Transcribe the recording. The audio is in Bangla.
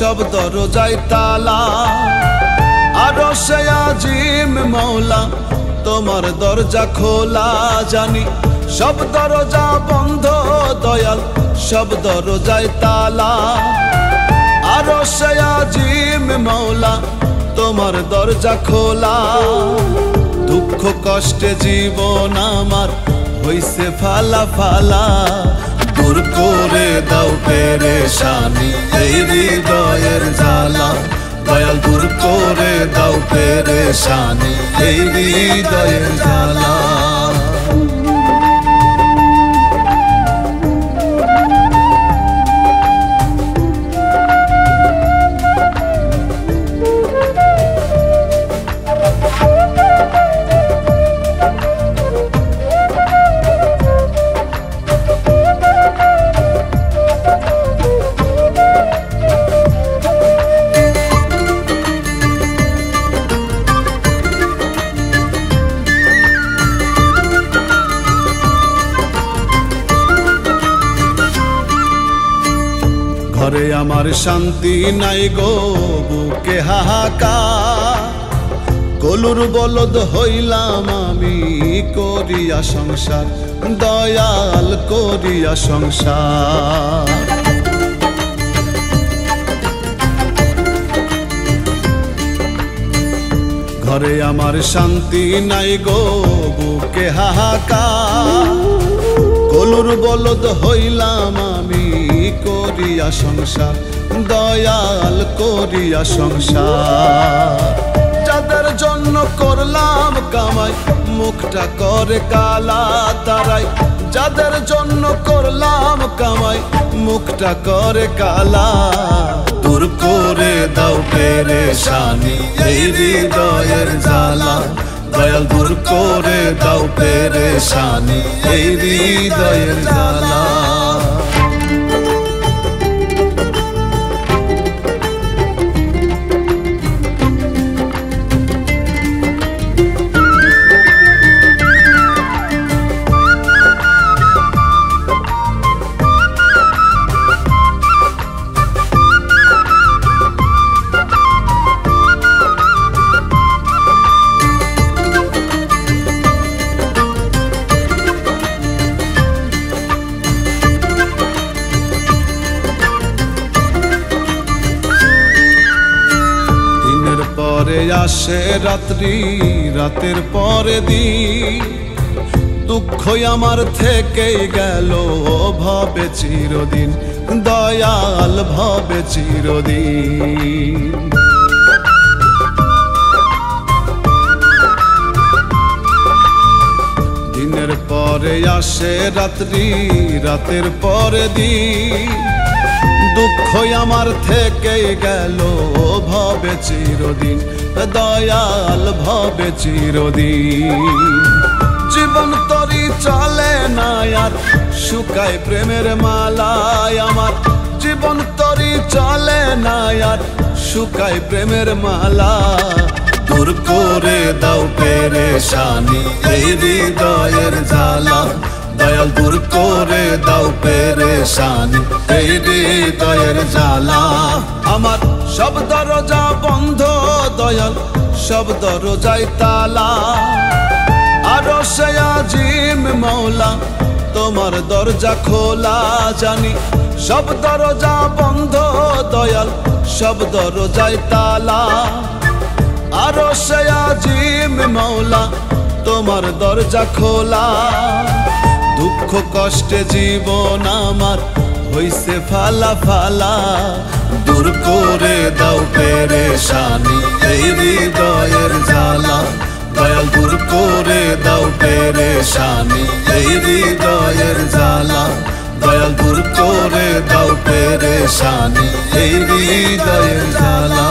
সব দরজায় তালা। আরশে আজিম মওলা তোমার দরজা খোলা, জানি সব দরজা বন্ধ দয়াল সব দরজায় তালা। আরশে আজিম মওলা তোমার দরজা খোলা। দুঃখ কষ্টে জীবন আমার হইছে ফালা ফালা, দূর করে দাও পেরেশানি এই হৃদয়ের জ্বালা। দয়াল দূর করে দাও পেরেশানি এই হৃদয়ের জ্বালা। ঘরে আমার শান্তি নাই গো, বুকে হাহাকার। কলুর বলদ হইলাম আমি করিয়া সংসার, দয়াল করিয়া সংসার। ঘরে আমার শান্তি নাই গো, বুকে হাহাকার। কলুর বলদ হইলাম আমি করিয়া সংসার, দয়াল করিয়া সংসার। যাদের জন্য করলাম কামাই মুখটা করে কালা তারাই, যাদের জন্য করলাম কামাই মুখটা করে কালা। দূর করে দাও পেরেশানি এই হৃদয়ের জ্বালা। দয়াল দূর করে দাও পেরেশানি এই হৃদয়ের জ্বালা। পরে আসে রাত্রি, রাতের পরে দিন। দুঃখ আমার থেকেই গেল ভবে চিরদিন, দয়াল ভবে চিরদিন। দিনের পরে আসে রাত্রি, রাতের পরে দিন। দুঃখ আমার থেকেই গেল ভবে চিরদিন, দয়াল ভবে চিরদিন। জীবন তরি চলে না আর শুকায় প্রেমের মালায় আমার। জীবন তরি চলে না আর শুকায় প্রেমের মালা। দূর করে দাও পেরেশানি এই হৃদয়ের জ্বালা। দয়াল দূর করে দাও পেরেশানি এই হৃদয়ের জ্বালা। আমার সব দরজা বন্ধ দয়াল সব দরজায় তালা। আরশে আজিম মওলা তোমার দরজা খোলা, জানি সব দরজা বন্ধ দয়াল সব দরজায় তালা। আরশে আজিম মওলা তোমার দরজা খোলা। দুঃখ কষ্টে জীবন আমার হইছে ফালা ফালা। দূর করে দাও পেরেশানি এই হৃদয়ের জ্বালা। দয়াল দূর করে দাও পেরেশানি এই হৃদয়ের জ্বালা। দয়াল দূর করে দাও পেরেশানি এই হৃদয়ের জ্বালা।